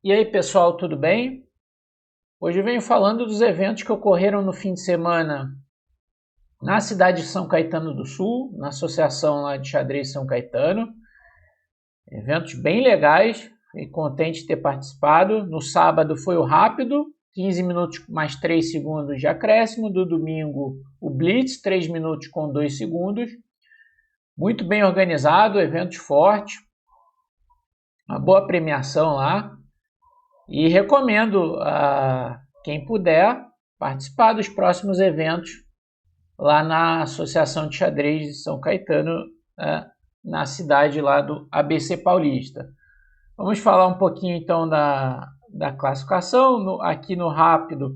E aí pessoal, tudo bem? Hoje eu venho falando dos eventos que ocorreram no fim de semana na cidade de São Caetano do Sul, na associação lá de xadrez São Caetano. Eventos bem legais, fiquei contente de ter participado. No sábado foi o rápido, 15 minutos mais 3 segundos de acréscimo. Do domingo o blitz, 3 minutos com 2 segundos. Muito bem organizado, eventos fortes, uma boa premiação lá. E recomendo a quem puder participar dos próximos eventos lá na Associação de Xadrez de São Caetano, na cidade lá do ABC Paulista. Vamos falar um pouquinho então da classificação. Aqui no rápido,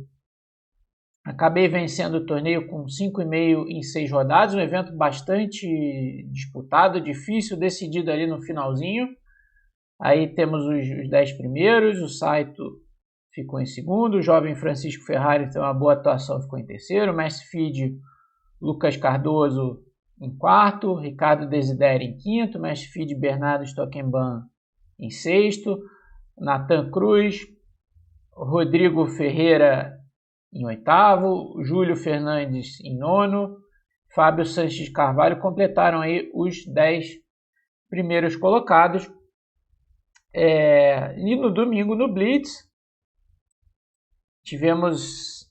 acabei vencendo o torneio com 5,5 em 6 rodadas, um evento bastante disputado, difícil, decidido ali no finalzinho. Aí temos os 10 primeiros, o Saito ficou em segundo, o jovem Francisco Ferrari tem uma boa atuação, ficou em terceiro, o Mestre Fid, Lucas Cardoso em quarto, Ricardo Desideri em quinto, Mestre Fid Bernardo Stockenban em sexto, Nathan Cruz, Rodrigo Ferreira em oitavo, Júlio Fernandes em nono, Fábio Sanches Carvalho completaram aí os 10 primeiros colocados. E no domingo no Blitz tivemos,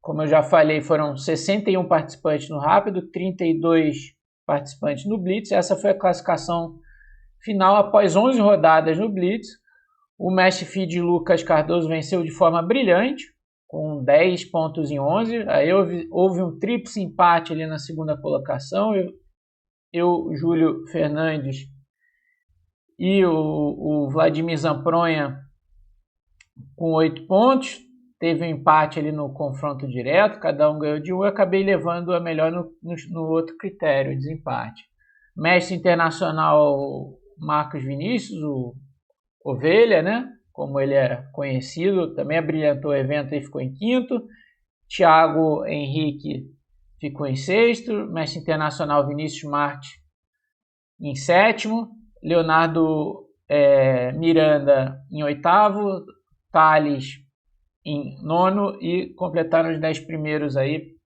como eu já falei, foram 61 participantes no rápido, 32 participantes no Blitz. Essa foi a classificação final após 11 rodadas no Blitz. O Mestre Fid Lucas Cardoso venceu de forma brilhante, com 10 pontos em 11. Aí houve um tríplice empate ali na segunda colocação. Júlio Fernandes e o Vladimir Zampronha com 8 pontos. Teve um empate ali no confronto direto, cada um ganhou de um. Eu acabei levando a melhor no outro critério, desempate. Mestre internacional Marcos Vinícius, o Ovelha, né? Como ele é conhecido, também abrilhantou o evento e ficou em quinto. Thiago Henrique ficou em sexto. Mestre internacional Vinícius Marte em sétimo. Leonardo Miranda em oitavo, Thales em nono e completaram os 10 primeiros aí.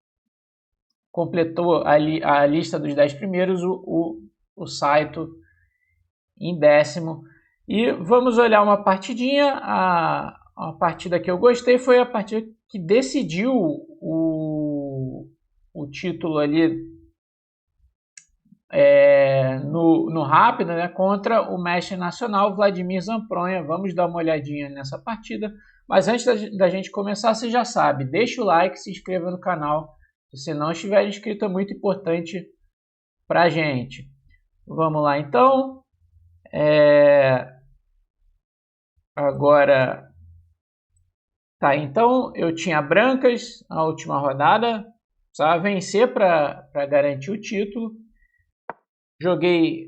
Completou a lista dos 10 primeiros o Saito em décimo. E vamos olhar uma partidinha. A partida que eu gostei foi a partida que decidiu o título ali no rápido, né, contra o mestre nacional Vladimir Zampronha. Vamos dar uma olhadinha nessa partida, mas antes da gente começar, você já sabe, deixa o like, se inscreva no canal, se você não estiver inscrito, é muito importante para a gente. Vamos lá então. Agora tá, então eu tinha brancas na última rodada, precisava vencer para garantir o título. Joguei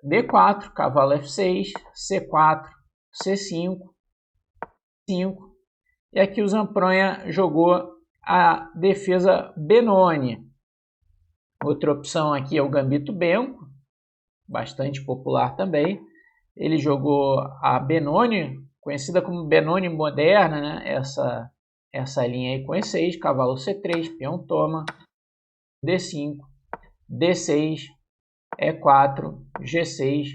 D4, cavalo F6, C4, C5, 5. E aqui o Zampronha jogou a defesa Benoni. Outra opção aqui é o Gambito Benco, bastante popular também. Ele jogou a Benoni, conhecida como Benoni moderna, né? Essa linha aí com E6, cavalo C3, peão toma, D5, D6, E4, G6,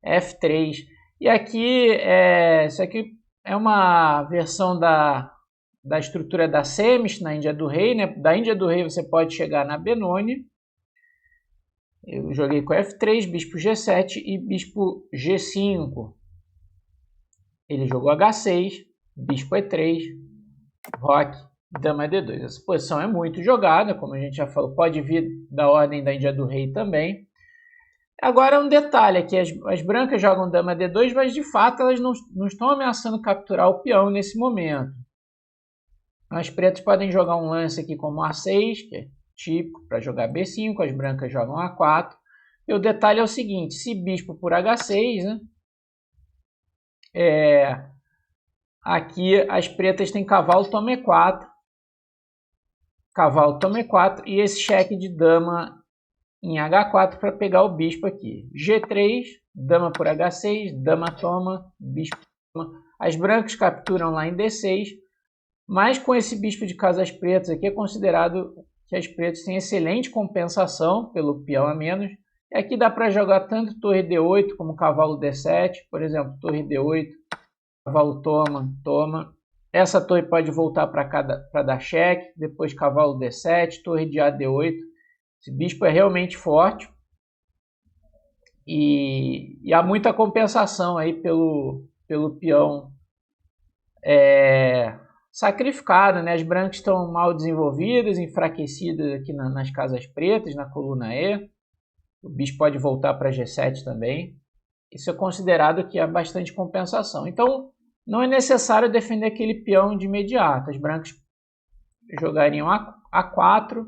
F3. E aqui, isso aqui é uma versão da estrutura da Semis na Índia do Rei, né? Da Índia do Rei você pode chegar na Benoni. Eu joguei com F3, bispo G7 e bispo G5. Ele jogou H6, bispo E3, roque, dama D2. Essa posição é muito jogada, como a gente já falou, pode vir da ordem da Índia do Rei também. Agora um detalhe aqui, as brancas jogam dama D2, mas de fato elas não estão ameaçando capturar o peão nesse momento. As pretas podem jogar um lance aqui como A6, que é típico para jogar B5, as brancas jogam A4. E o detalhe é o seguinte, se bispo por H6, né, aqui as pretas têm cavalo toma E4, cavalo toma E4 e esse cheque de dama em H4 para pegar o bispo aqui. G3, dama por H6, dama toma, bispo As brancas capturam lá em D6, mas com esse bispo de casas pretas aqui é considerado que as pretas têm excelente compensação pelo peão a menos. E aqui dá para jogar tanto torre D8 como cavalo D7, por exemplo, torre D8, cavalo toma, toma. Essa torre pode voltar para dar cheque, depois cavalo D7, torre de AD8. Esse bispo é realmente forte e há muita compensação aí pelo peão sacrificado, né? As brancas estão mal desenvolvidas, enfraquecidas aqui nas casas pretas, na coluna E. O bispo pode voltar para G7 também. Isso é considerado que há bastante compensação. Então, não é necessário defender aquele peão de imediato. As brancas jogariam A4.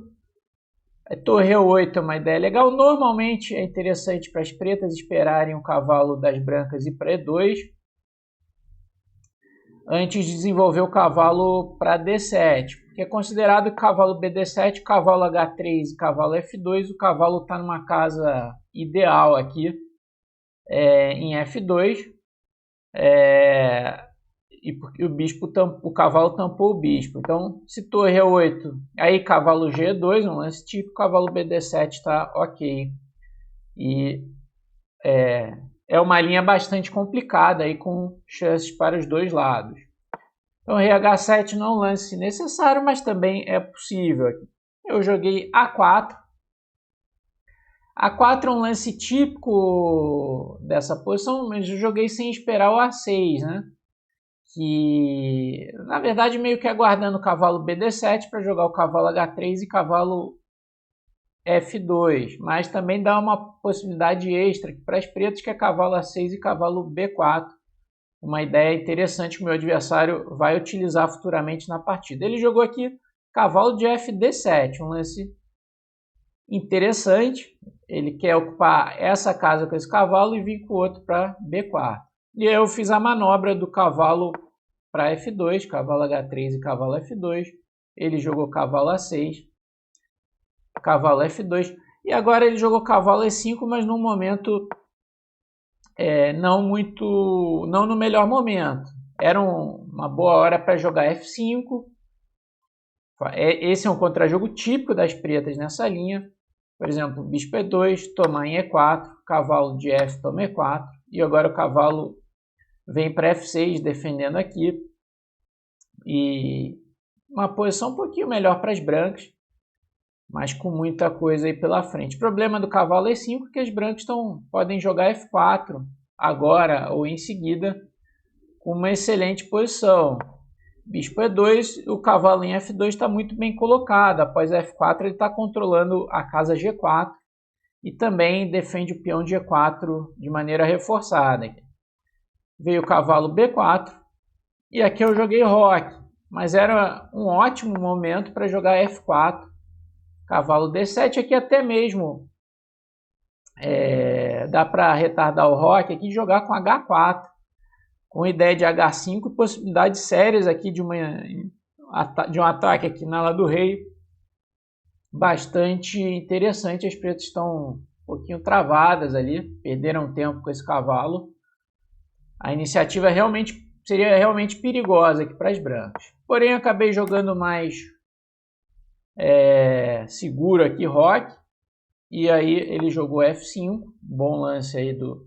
Torre E8 é uma ideia legal. Normalmente é interessante para as pretas esperarem o cavalo das brancas ir para E2 antes de desenvolver o cavalo para D7, porque é considerado cavalo BD7, cavalo H3 e cavalo F2. O cavalo está numa casa ideal aqui em F2, e porque o cavalo tampou o bispo. Então, se torre E8, aí cavalo G2, um lance típico, cavalo BD7 está ok. E é uma linha bastante complicada, aí, com chances para os dois lados. Então, rei H7 não é um lance necessário, mas também é possível. Eu joguei A4. A4 é um lance típico dessa posição, mas eu joguei sem esperar o A6, né? Que, na verdade, meio que aguardando o cavalo BD7 para jogar o cavalo H3 e cavalo F2, mas também dá uma possibilidade extra para as pretas, que é cavalo A6 e cavalo B4. Uma ideia interessante que o meu adversário vai utilizar futuramente na partida. Ele jogou aqui cavalo de FD7, um lance interessante. Ele quer ocupar essa casa com esse cavalo e vir com o outro para B4. E eu fiz a manobra do cavalo para F2, cavalo H3 e cavalo F2. Ele jogou cavalo A6, cavalo F2. E agora ele jogou cavalo E5, mas num momento não no melhor momento. Era uma boa hora para jogar F5. Esse é um contrajogo típico das pretas nessa linha. Por exemplo, bispo E2, tomar em E4, cavalo de F toma E4. E agora o cavalo vem para F6, defendendo aqui. E uma posição um pouquinho melhor para as brancas, mas com muita coisa aí pela frente. O problema do cavalo E5 é que as brancas podem jogar F4 agora ou em seguida, com uma excelente posição. Bispo E2, o cavalo em F2 está muito bem colocado. Após F4, ele está controlando a casa G4 e também defende o peão de G4 de maneira reforçada. Veio o cavalo B4 e aqui eu joguei roque, mas era um ótimo momento para jogar F4. Cavalo D7, aqui até mesmo dá para retardar o roque aqui e jogar com H4, com ideia de H5 e possibilidades sérias aqui de um ataque aqui na ala do rei, bastante interessante. As pretas estão um pouquinho travadas ali, perderam tempo com esse cavalo. A iniciativa seria realmente perigosa aqui para as brancas. Porém, eu acabei jogando mais seguro aqui, roque, e aí ele jogou F5, bom lance aí do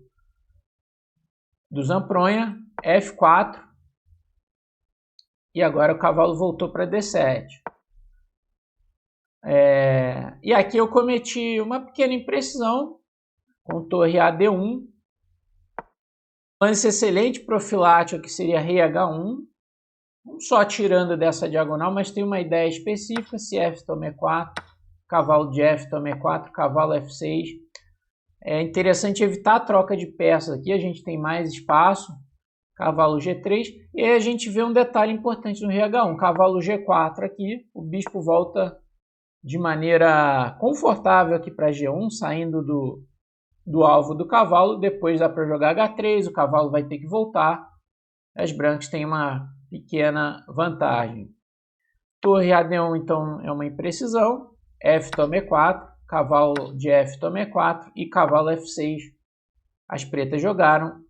Zampronha, F4, e agora o cavalo voltou para D7. E aqui eu cometi uma pequena imprecisão com torre AD1, lance excelente profilático que seria rei H1, não só tirando dessa diagonal, mas tem uma ideia específica. Se F toma E4, cavalo de F toma E4, cavalo F6. É interessante evitar a troca de peças aqui, a gente tem mais espaço. Cavalo G3, e aí a gente vê um detalhe importante no rei H1. Cavalo G4 aqui, o bispo volta de maneira confortável aqui para G1, saindo do alvo do cavalo. Depois dá para jogar H3, o cavalo vai ter que voltar. As brancas têm uma pequena vantagem. Torre AD1 então é uma imprecisão. F toma E4, cavalo de F toma E4 e cavalo F6. As pretas jogaram.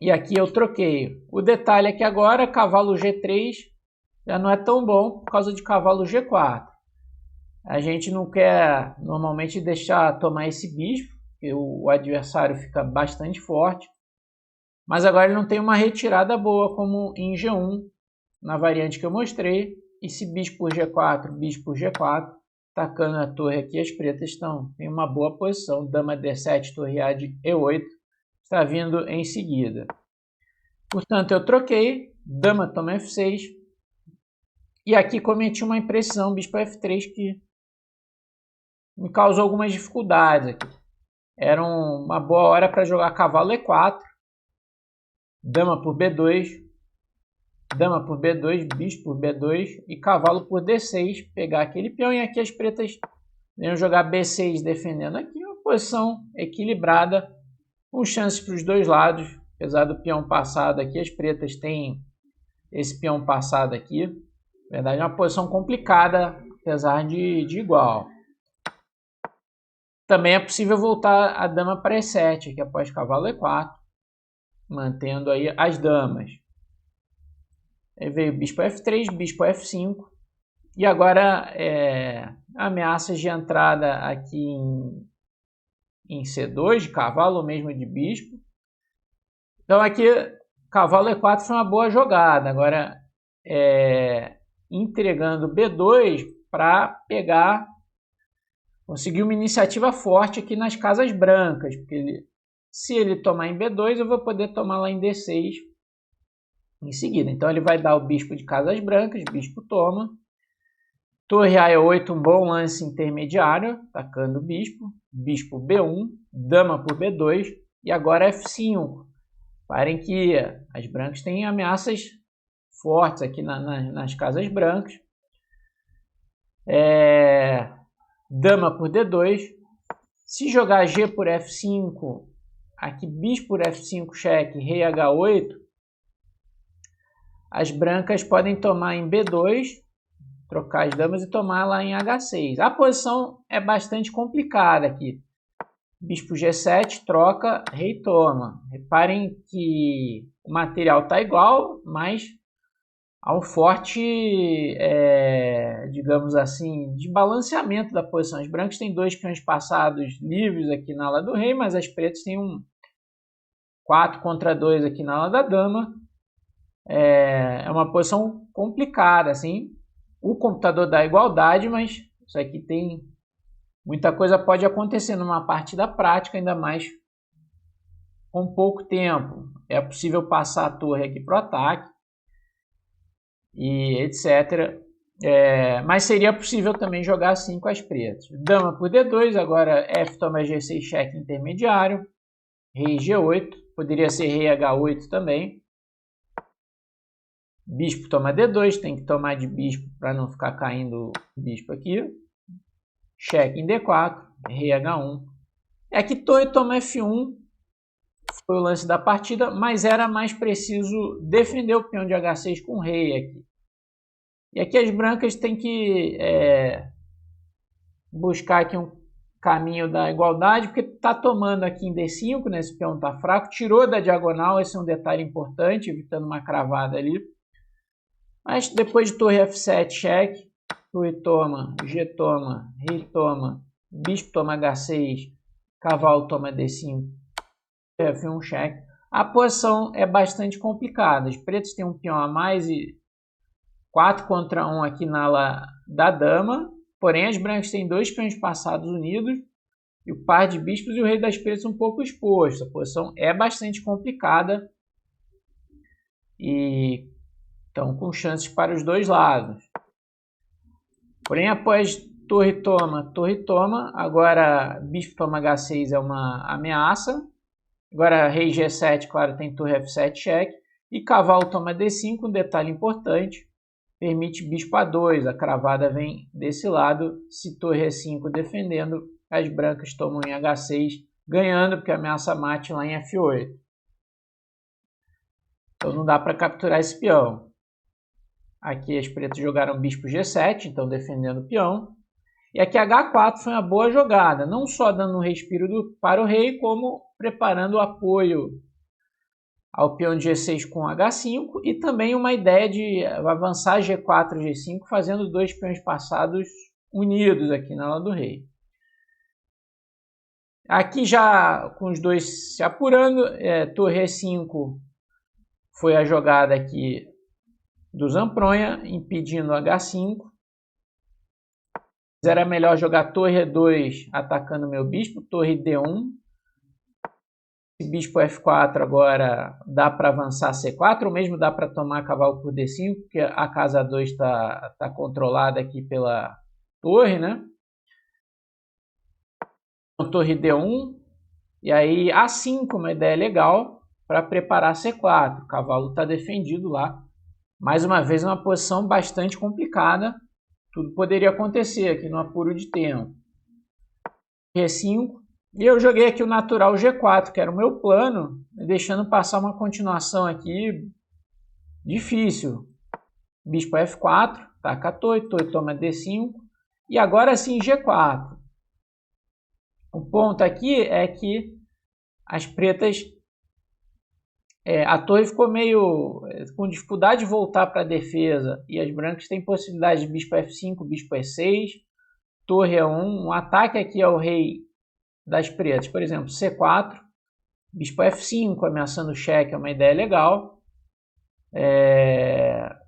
E aqui eu troquei. O detalhe é que agora cavalo G3 já não é tão bom por causa de cavalo G4. A gente não quer normalmente deixar tomar esse bispo, porque o adversário fica bastante forte. Mas agora ele não tem uma retirada boa como em G1, na variante que eu mostrei. E se bispo por G4, bispo por G4, tacando a torre aqui, as pretas estão em uma boa posição. Dama D7, torre A de E8, está vindo em seguida. Portanto, eu troquei, dama toma F6. E aqui cometi uma imprecisão, bispo F3, que me causou algumas dificuldades aqui. Era uma boa hora para jogar cavalo E4, dama por B2, dama por B2, bispo por B2 e cavalo por D6, pegar aquele peão. E aqui as pretas vêm jogar B6 defendendo aqui, uma posição equilibrada, com chances para os dois lados. Apesar do peão passado aqui, as pretas têm esse peão passado aqui. Na verdade é uma posição complicada, apesar de igual. Também é possível voltar a dama para E7, aqui após cavalo E4, mantendo aí as damas. Aí veio bispo F3, bispo F5. E agora ameaças de entrada aqui em C2, de cavalo ou mesmo de bispo. Então aqui cavalo E4 foi uma boa jogada. Agora entregando B2 para pegar, conseguir uma iniciativa forte aqui nas casas brancas. Porque se ele tomar em B2, eu vou poder tomar lá em D6 em seguida. Então ele vai dar o bispo de casas brancas, bispo toma. Torre A E8, um bom lance intermediário, atacando o bispo. Bispo B1, dama por B2 e agora F5. Parem que as brancas têm ameaças fortes aqui nas casas brancas. Dama por D2. Se jogar G por F5, aqui bispo por F5, cheque, rei H8, as brancas podem tomar em B2, trocar as damas e tomar lá em H6. A posição é bastante complicada aqui. Bispo G7, troca, rei toma. Reparem que o material está igual, mas há um forte, digamos assim, desbalanceamento da posição. As brancas têm dois peões passados livres aqui na ala do rei, mas as pretas têm um 4 contra 2 aqui na ala da dama. É uma posição complicada, assim. O computador dá igualdade, mas isso aqui tem muita coisa pode acontecer numa partida prática, ainda mais com pouco tempo. É possível passar a torre aqui para o ataque e etc. Mas seria possível também jogar assim com as pretas. Dama por D2, agora F toma G6, cheque intermediário. Rei G8, poderia ser rei H8 também. Bispo toma D2, tem que tomar de bispo para não ficar caindo o bispo aqui. Cheque em D4, rei H1. Aqui torre toma F1, foi o lance da partida, mas era mais preciso defender o peão de H6 com o rei aqui. E aqui as brancas têm que buscar aqui um caminho da igualdade, porque está tomando aqui em D5, né? Esse peão está fraco, tirou da diagonal, esse é um detalhe importante, evitando uma cravada ali. Mas depois de torre F7, cheque, torre toma, G toma, rei toma, bispo toma H6, cavalo toma D5, F1, cheque. A posição é bastante complicada. Os pretos têm um peão a mais e 4 contra 1 aqui na ala da dama. Porém, as brancas têm dois peões passados unidos e o par de bispos e o rei das pretas um pouco exposto. A posição é bastante complicada e então com chances para os dois lados. Porém, após torre toma, agora bispo toma H6 é uma ameaça. Agora rei G7, claro, tem torre F7, cheque. E cavalo toma D5, um detalhe importante, permite bispo A2, a cravada vem desse lado. Se torre E5 defendendo, as brancas tomam em H6, ganhando, porque ameaça mate lá em F8. Então não dá para capturar esse peão. Aqui as pretas jogaram bispo G7, então defendendo o peão. E aqui H4 foi uma boa jogada, não só dando um respiro para o rei, como preparando o apoio ao peão de G6 com H5 e também uma ideia de avançar G4 e G5 fazendo dois peões passados unidos aqui na ala do rei. Aqui já com os dois se apurando, torre E5 foi a jogada aqui do Zampronha, impedindo H5. Era melhor jogar torre E2 atacando meu bispo, torre D1. Esse bispo F4 agora dá para avançar C4, ou mesmo dá para tomar cavalo por D5, porque a casa 2 está controlada aqui pela torre, né? Torre D1, e aí A5, uma ideia legal para preparar C4. O cavalo está defendido lá. Mais uma vez, uma posição bastante complicada. Tudo poderia acontecer aqui no apuro de tempo. E5. E eu joguei aqui o natural G4, que era o meu plano, deixando passar uma continuação aqui difícil. Bispo F4, taca a torre, torre toma D5. E agora sim G4. O ponto aqui é que as pretas... a torre ficou meio com dificuldade de voltar para a defesa. E as brancas têm possibilidade de bispo F5, bispo E6, torre E1. Um ataque aqui ao rei das pretas. Por exemplo, C4, bispo F5, ameaçando o cheque, é uma ideia legal.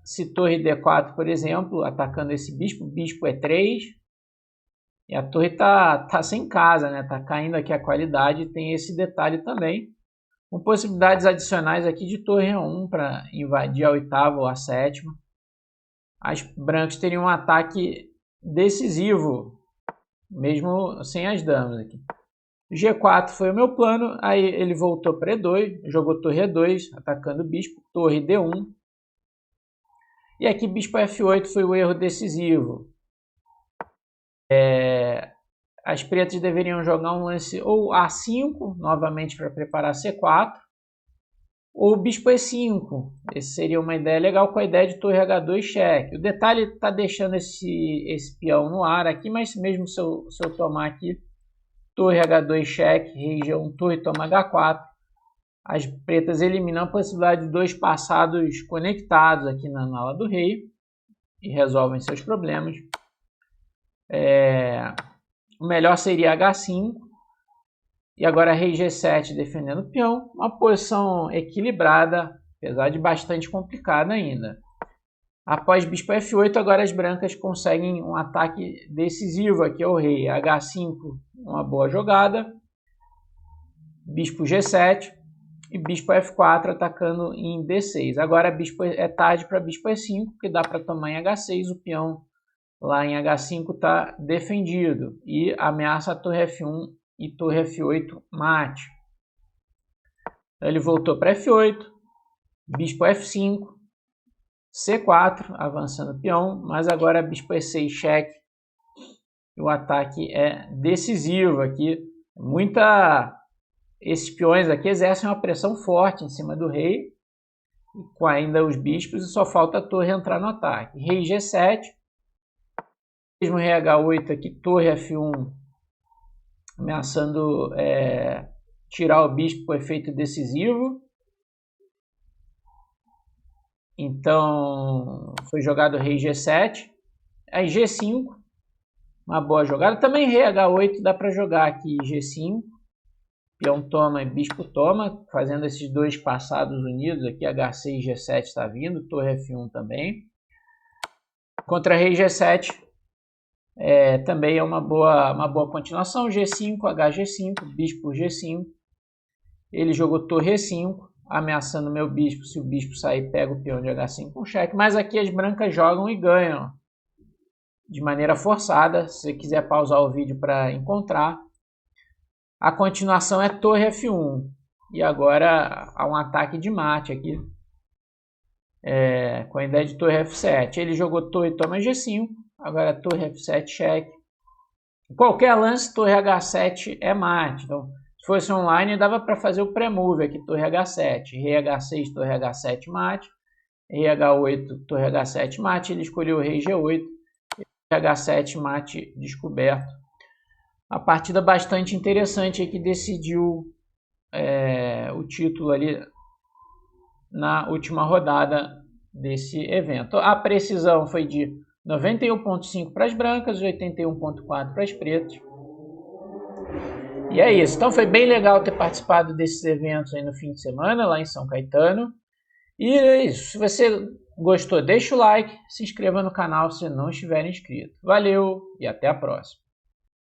Se torre D4, por exemplo, atacando esse bispo, bispo E3. E a torre tá sem casa, né? Tá caindo aqui a qualidade, tem esse detalhe também. Com possibilidades adicionais aqui de torre E1 para invadir a oitava ou a sétima. As brancas teriam um ataque decisivo, mesmo sem as damas aqui. G4 foi o meu plano, aí ele voltou para E2, jogou torre E2, atacando o bispo, torre D1. E aqui bispo F8 foi o erro decisivo. As pretas deveriam jogar um lance ou A5, novamente para preparar C4, ou bispo E5. Essa seria uma ideia legal com a ideia de torre H2 cheque. O detalhe está deixando esse peão no ar aqui, mas mesmo se eu tomar aqui, torre H2 cheque, rei G1, torre toma H4, as pretas eliminam a possibilidade de dois passados conectados aqui na ala do rei e resolvem seus problemas. O melhor seria H5 e agora rei G7 defendendo o peão, uma posição equilibrada, apesar de bastante complicada ainda. Após bispo F8, agora as brancas conseguem um ataque decisivo aqui ao rei. H5, uma boa jogada, bispo G7 e bispo F4 atacando em D6. Agora é tarde para bispo E5, porque dá para tomar em H6, o peão lá em H5 está defendido e ameaça a torre F1 e torre F8 mate. Ele voltou para F8, bispo F5, C4, avançando o peão, mas agora bispo E6 cheque. O ataque é decisivo aqui. Esses peões aqui exercem uma pressão forte em cima do rei, com ainda os bispos, e só falta a torre entrar no ataque. Rei G7. Mesmo rei H8 aqui, torre F1, ameaçando tirar o bispo com efeito decisivo. Então, foi jogado rei G7. Aí G5, uma boa jogada. Também rei H8, dá para jogar aqui G5. Peão toma e bispo toma, fazendo esses dois passados unidos aqui. H6 e G7 está vindo, torre F1 também. Contra rei G7, também é uma boa continuação. G5, HG5, bispo G5. Ele jogou torre E5, ameaçando meu bispo. Se o bispo sair, pega o peão de H5 com cheque. Mas aqui as brancas jogam e ganham de maneira forçada. Se você quiser pausar o vídeo para encontrar. A continuação é torre F1. E agora há um ataque de mate aqui. Com a ideia de torre F7. Ele jogou torre toma G5. Agora torre F7 cheque. Qualquer lance, torre H7 é mate. Então, se fosse online, dava para fazer o pré-move aqui, torre H7. Rei H6, torre H7 mate. Rei H8, torre H7 mate. Ele escolheu o rei G8. Rei H7 mate descoberto. Uma partida bastante interessante aí que decidiu o título ali na última rodada desse evento. A precisão foi de 91,5 para as brancas, 81,4 para as pretas. E é isso. Então foi bem legal ter participado desses eventos aí no fim de semana, lá em São Caetano. E é isso. Se você gostou, deixa o like, se inscreva no canal se não estiver inscrito. Valeu e até a próxima.